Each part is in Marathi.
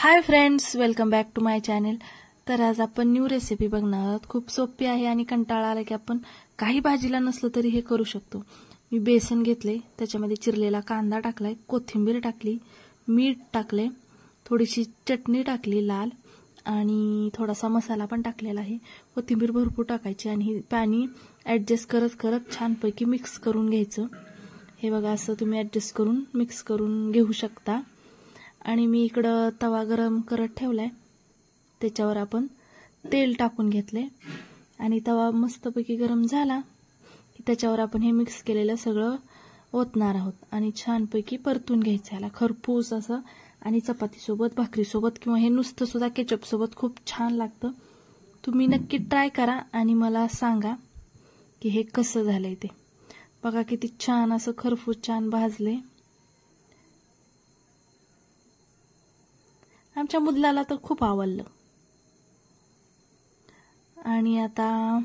High friends, welcome back to my channel. तर आज आपण न्यू रेसिपी बघणार आहोत। खूप सोपी आहे आणि कंटाळा आला की आपण काही भाजीला नसलं तरी हे करू शकतो। मी बेसन घेतले, त्याच्यामध्ये चिरलेला कांदा टाकलाय, कोथिंबीर टाकली, मीठ टाकले, थोडीशी चटणी टाकली लाल आणि थोडासा मसाला पण टाकलेला आहे। कोथिंबीर भरपूर टाकायची आणि पाणी ॲडजस्ट करत करत छानपैकी मिक्स करून घ्यायचं। हे बघा, असं तुम्ही ॲडजस्ट करून मिक्स करून घेऊ शकता। आणि मी इकडं तवा गरम करत ठेवलाय, त्याच्यावर आपण तेल टाकून घेतले आणि तवा मस्तपैकी गरम झाला की त्याच्यावर आपण हे मिक्स केलेलं सगळं ओतणार आहोत आणि छानपैकी परतून घ्यायचं याला खरपूस असं। आणि चपाती सोबत, भाकरी सोबत किंवा हे नुसतं सुद्धा केचप सोबत खूप छान लागतं। तुम्ही नक्की ट्राय करा आणि मला सांगा की हे कसं झालंय ते। बघा किती छान असं खरपूस छान भाजले। आमच्या मुलाला तर खूप आवडलं। आणि आता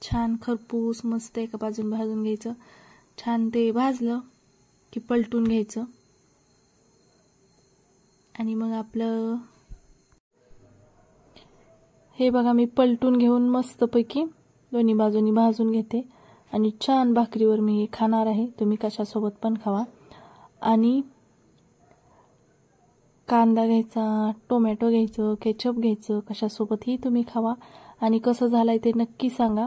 छान खरपूस मस्त एका बाजून भाजून घ्यायचं। छान ते भाजलं की पलटून घ्यायचं आणि मग आपलं हे बघा, मी पलटून घेऊन मस्तपैकी दोन्ही बाजूनी भाजून घेते आणि छान भाकरीवर मी हे खाणार आहे। तुम्ही कशासोबत पण खावा। आणि कांदा घ्यायचा, टोमॅटो घ्यायचं, केचप घ्यायचं, कशासोबतही तुम्ही खावा। आणि कसं झालंय ते नक्की सांगा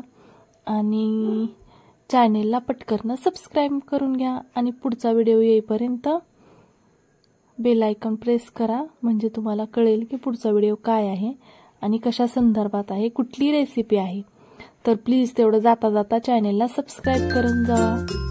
आणि चॅनेलला पटकन सबस्क्राइब करून घ्या आणि पुढचा व्हिडिओ येईपर्यंत बेल आयकॉन प्रेस करा, म्हणजे तुम्हाला कळेल की पुढचा व्हिडिओ काय आहे आणि कशा संदर्भात आहे, कुठली रेसिपी आहे। तर प्लीज तेवढं जाता जाता चॅनेलला सबस्क्राइब करून जा।